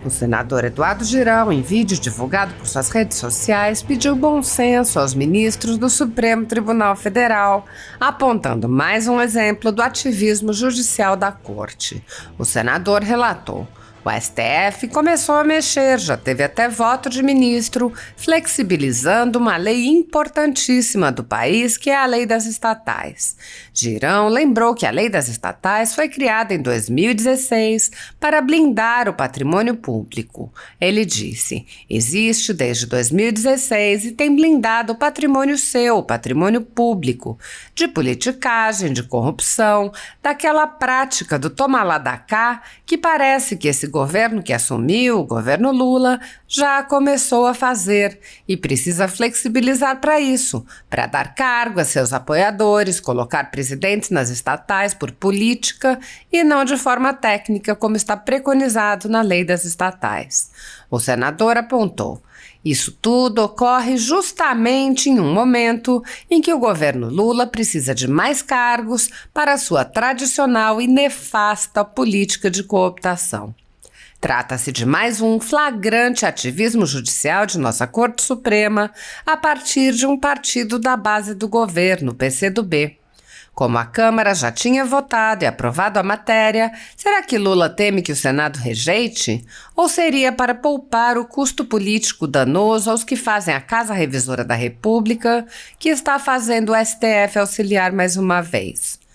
O senador Eduardo Girão, em vídeo divulgado por suas redes sociais, pediu bom senso aos ministros do Supremo Tribunal Federal, apontando mais um exemplo do ativismo judicial da Corte. O senador relatou: o STF começou a mexer, já teve até voto de ministro, flexibilizando uma lei importantíssima do país, que é a Lei das Estatais. Girão lembrou que a Lei das Estatais foi criada em 2016 para blindar o patrimônio público. Ele disse: existe desde 2016 e tem blindado o patrimônio seu, o patrimônio público, de politicagem, de corrupção, daquela prática do toma lá da cá, que parece que esse governo que assumiu, o governo Lula, já começou a fazer e precisa flexibilizar para isso, para dar cargo a seus apoiadores, colocar presidentes nas estatais por política e não de forma técnica, como está preconizado na Lei das Estatais. O senador apontou: isso tudo ocorre justamente em um momento em que o governo Lula precisa de mais cargos para sua tradicional e nefasta política de cooptação. Trata-se de mais um flagrante ativismo judicial de nossa Corte Suprema a partir de um partido da base do governo, PCdoB. Como a Câmara já tinha votado e aprovado a matéria, será que Lula teme que o Senado rejeite? Ou seria para poupar o custo político danoso aos que fazem a Casa Revisora da República, que está fazendo o STF auxiliar mais uma vez?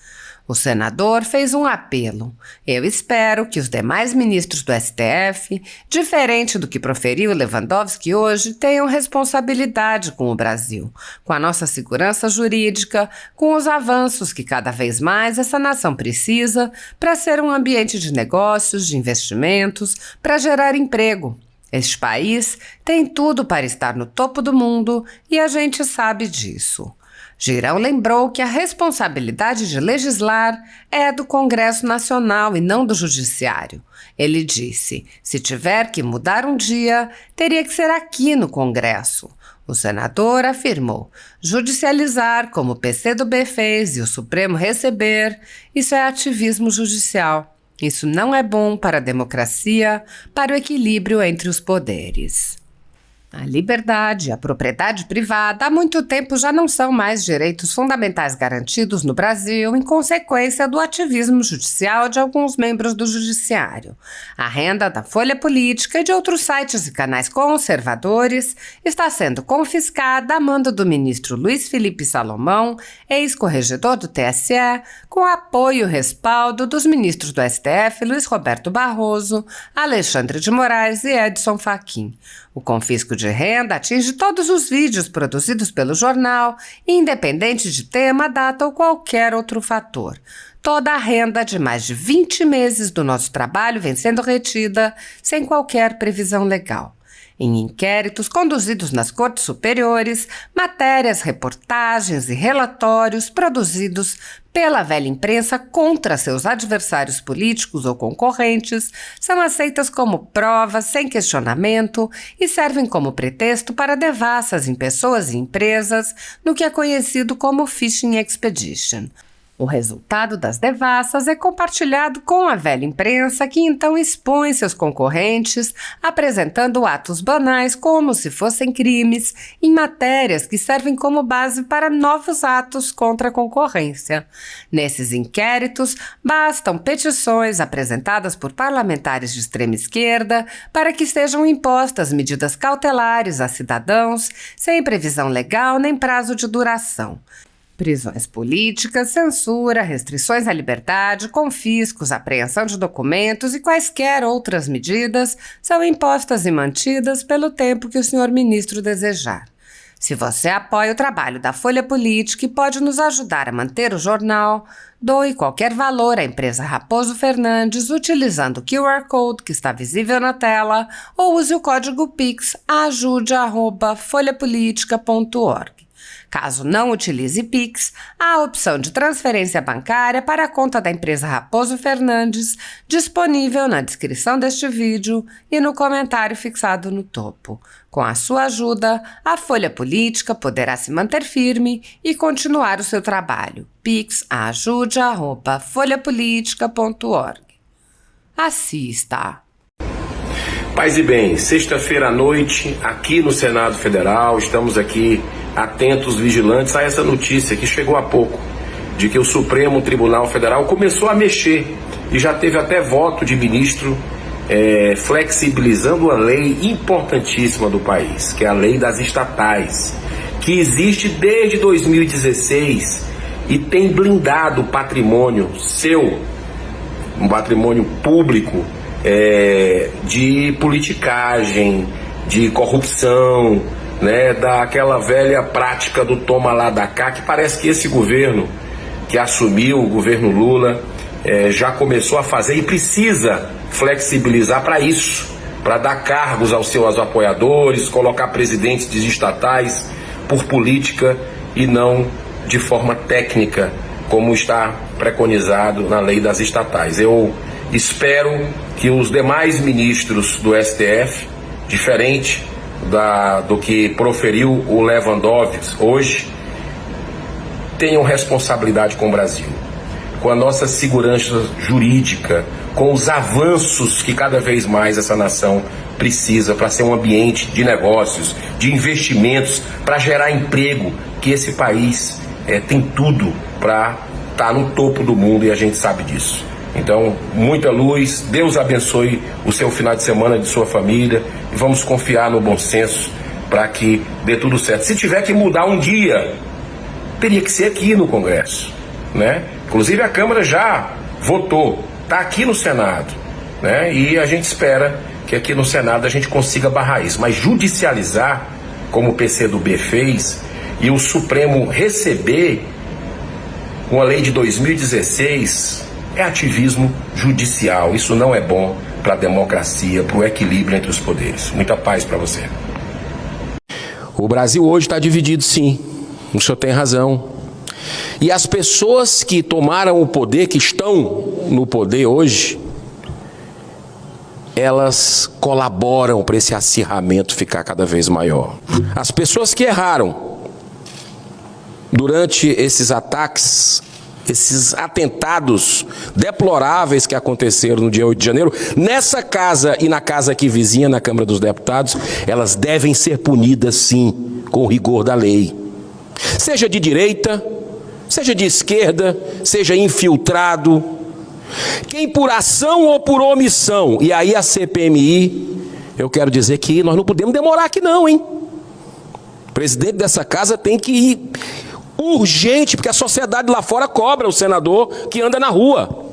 O senador fez um apelo. Eu espero que os demais ministros do STF, diferente do que proferiu Lewandowski hoje, tenham responsabilidade com o Brasil, com a nossa segurança jurídica, com os avanços que cada vez mais essa nação precisa para ser um ambiente de negócios, de investimentos, para gerar emprego. Este país tem tudo para estar no topo do mundo e a gente sabe disso. Girão lembrou que a responsabilidade de legislar é do Congresso Nacional e não do Judiciário. Ele disse: se tiver que mudar um dia, teria que ser aqui no Congresso. O senador afirmou: judicializar, como o PCdoB fez e o Supremo receber, isso é ativismo judicial. Isso não é bom para a democracia, para o equilíbrio entre os poderes. A liberdade e a propriedade privada há muito tempo já não são mais direitos fundamentais garantidos no Brasil em consequência do ativismo judicial de alguns membros do judiciário. A renda da Folha Política e de outros sites e canais conservadores está sendo confiscada a mando do ministro Luiz Felipe Salomão, ex-corregedor do TSE, com apoio e respaldo dos ministros do STF Luiz Roberto Barroso, Alexandre de Moraes e Edson Fachin. O confisco de renda atinge todos os vídeos produzidos pelo jornal, independente de tema, data ou qualquer outro fator. Toda a renda de mais de 20 meses do nosso trabalho vem sendo retida sem qualquer previsão legal. Em inquéritos conduzidos nas cortes superiores, matérias, reportagens e relatórios produzidos pela velha imprensa contra seus adversários políticos ou concorrentes são aceitas como provas sem questionamento e servem como pretexto para devassas em pessoas e empresas no que é conhecido como Fishing Expedition. O resultado das devassas é compartilhado com a velha imprensa, que então expõe seus concorrentes, apresentando atos banais como se fossem crimes, em matérias que servem como base para novos atos contra a concorrência. Nesses inquéritos, bastam petições apresentadas por parlamentares de extrema esquerda para que sejam impostas medidas cautelares a cidadãos, sem previsão legal nem prazo de duração. Prisões políticas, censura, restrições à liberdade, confiscos, apreensão de documentos e quaisquer outras medidas são impostas e mantidas pelo tempo que o senhor ministro desejar. Se você apoia o trabalho da Folha Política e pode nos ajudar a manter o jornal, doe qualquer valor à empresa Raposo Fernandes utilizando o QR Code que está visível na tela ou use o código PIX ajude@folhapolitica.org. Caso não utilize Pix, há a opção de transferência bancária para a conta da empresa Raposo Fernandes, disponível na descrição deste vídeo e no comentário fixado no topo. Com a sua ajuda, a Folha Política poderá se manter firme e continuar o seu trabalho. Pix ajude@folhapolitica.org. Assista! Paz e bem, sexta-feira à noite, aqui no Senado Federal, estamos aqui atentos, vigilantes a essa notícia que chegou há pouco, de que o Supremo Tribunal Federal começou a mexer e já teve até voto de ministro flexibilizando uma lei importantíssima do país, que é a lei das estatais, que existe desde 2016 e tem blindado o patrimônio seu, um patrimônio público, de politicagem, de corrupção, né, daquela velha prática do toma lá da cá, que parece que esse governo que assumiu, o governo Lula, já começou a fazer e precisa flexibilizar para isso, para dar cargos aos seus apoiadores, colocar presidentes de estatais por política e não de forma técnica, como está preconizado na lei das estatais. Eu espero que os demais ministros do STF, diferente do que proferiu o Lewandowski hoje, tenham responsabilidade com o Brasil, com a nossa segurança jurídica, com os avanços que cada vez mais essa nação precisa para ser um ambiente de negócios, de investimentos, para gerar emprego, que esse país tem tudo para estar no topo do mundo e a gente sabe disso. Então, muita luz, Deus abençoe o seu final de semana de sua família e vamos confiar no bom senso para que dê tudo certo. Se tiver que mudar um dia, teria que ser aqui no Congresso, né? Inclusive a Câmara já votou, está aqui no Senado, né? E a gente espera que aqui no Senado a gente consiga barrar isso, mas judicializar, como o PCdoB fez, e o Supremo receber uma lei de 2016, é ativismo judicial. Isso não é bom para a democracia, para o equilíbrio entre os poderes. Muita paz para você. O Brasil hoje está dividido, sim. O senhor tem razão. E as pessoas que tomaram o poder, que estão no poder hoje, elas colaboram para esse acirramento ficar cada vez maior. As pessoas que erraram durante esses ataques, esses atentados deploráveis que aconteceram no dia 8 de janeiro, nessa casa e na casa aqui vizinha, na Câmara dos Deputados, elas devem ser punidas, sim, com o rigor da lei. Seja de direita, seja de esquerda, seja infiltrado, quem por ação ou por omissão, e aí a CPMI, eu quero dizer que nós não podemos demorar aqui não, hein? O presidente dessa casa tem que ir urgente, porque a sociedade lá fora cobra o senador que anda na rua.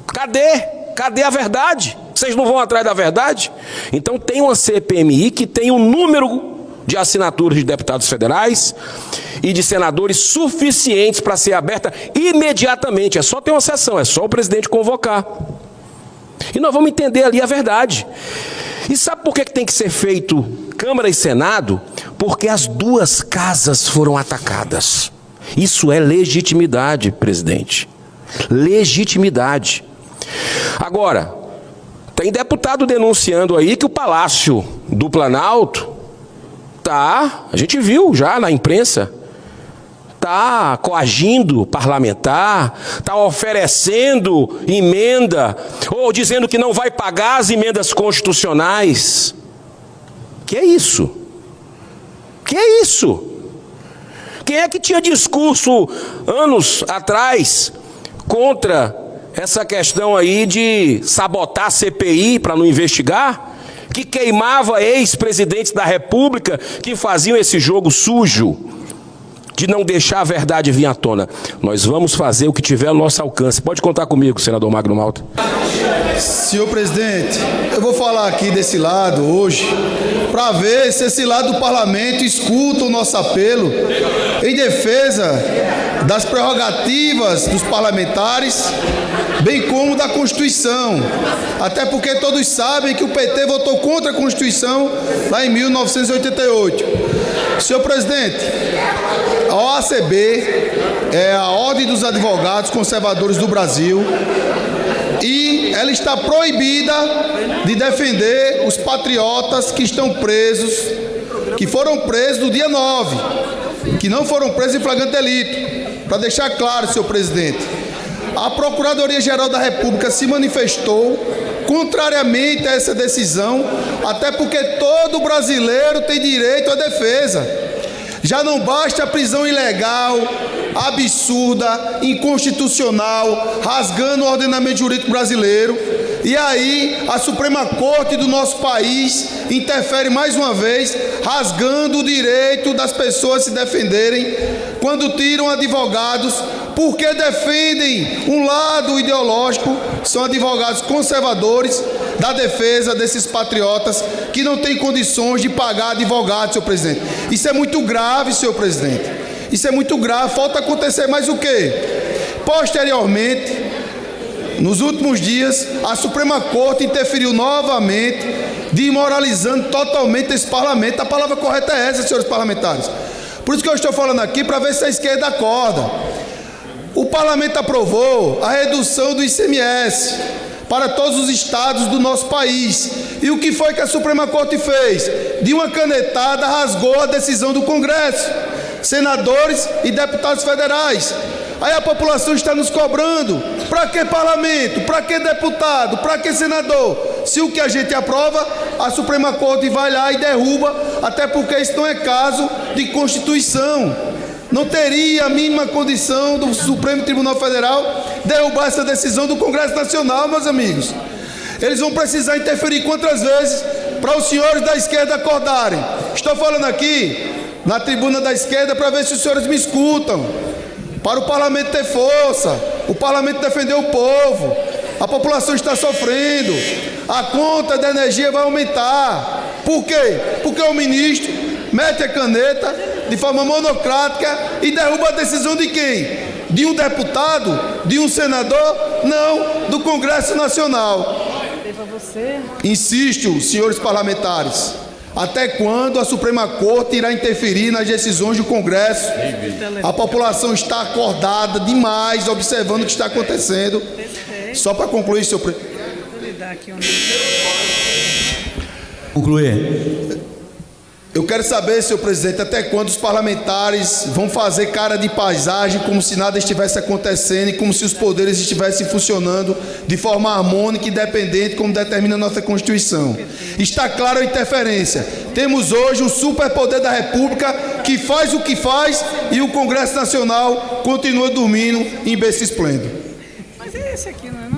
Cadê a verdade? Vocês não vão atrás da verdade? Então tem uma CPMI que tem um número de assinaturas de deputados federais e de senadores suficientes para ser aberta imediatamente. É só ter uma sessão, é só o presidente convocar. E nós vamos entender ali a verdade. E sabe por que tem que ser feito Câmara e Senado? Porque as duas casas foram atacadas. Isso é legitimidade, presidente. Legitimidade. Agora, tem deputado denunciando aí que o Palácio do Planalto a gente viu já na imprensa, está coagindo parlamentar, está oferecendo emenda, ou dizendo que não vai pagar as emendas constitucionais. Que é isso? Que é isso? Quem é que tinha discurso anos atrás contra essa questão aí de sabotar a CPI para não investigar? Que queimava ex-presidentes da República que faziam esse jogo sujo de não deixar a verdade vir à tona. Nós vamos fazer o que tiver ao nosso alcance. Pode contar comigo, senador Magno Malta. Senhor presidente, eu vou falar aqui desse lado hoje para ver se esse lado do parlamento escuta o nosso apelo em defesa das prerrogativas dos parlamentares, bem como da Constituição. Até porque todos sabem que o PT votou contra a Constituição lá em 1988. Senhor presidente, a OACB é a Ordem dos Advogados Conservadores do Brasil e ela está proibida de defender os patriotas que estão presos, que foram presos no dia 9, que não foram presos em flagrante delito. Para deixar claro, senhor presidente, a Procuradoria-Geral da República se manifestou contrariamente a essa decisão, até porque todo brasileiro tem direito à defesa. Já não basta a prisão ilegal, absurda, inconstitucional, rasgando o ordenamento jurídico brasileiro, e aí a Suprema Corte do nosso país interfere mais uma vez, rasgando o direito das pessoas se defenderem, quando tiram advogados, porque defendem um lado ideológico, são advogados conservadores da defesa desses patriotas que não têm condições de pagar advogado, senhor presidente. Isso é muito grave, senhor presidente. Isso é muito grave. Falta acontecer mais o quê? Posteriormente, nos últimos dias, a Suprema Corte interferiu novamente, desmoralizando totalmente esse parlamento. A palavra correta é essa, senhores parlamentares. Por isso que eu estou falando aqui, para ver se a esquerda acorda. O parlamento aprovou a redução do ICMS para todos os estados do nosso país. E o que foi que a Suprema Corte fez? De uma canetada, rasgou a decisão do Congresso, senadores e deputados federais. Aí a população está nos cobrando: para que parlamento? Para que deputado? Para que senador? Se o que a gente aprova, a Suprema Corte vai lá e derruba, até porque isso não é caso de Constituição. Não teria a mínima condição do Supremo Tribunal Federal derrubar essa decisão do Congresso Nacional, meus amigos. Eles vão precisar interferir quantas vezes para os senhores da esquerda acordarem. Estou falando aqui na tribuna da esquerda para ver se os senhores me escutam. Para o parlamento ter força, o parlamento defender o povo. A população está sofrendo, a conta da energia vai aumentar. Por quê? Porque o ministro mete a caneta de forma monocrática e derruba a decisão de quem? De um deputado? De um senador? Não, do Congresso Nacional. Insisto, senhores parlamentares, até quando a Suprema Corte irá interferir nas decisões do Congresso? A população está acordada demais, observando o que está acontecendo. Só para concluir, senhor presidente. Concluir. Eu quero saber, senhor presidente, até quando os parlamentares vão fazer cara de paisagem, como se nada estivesse acontecendo e como se os poderes estivessem funcionando de forma harmônica e independente, como determina a nossa Constituição. Está clara a interferência. Temos hoje um superpoder da República que faz o que faz e o Congresso Nacional continua dormindo em berço esplêndido. Mas é esse aqui.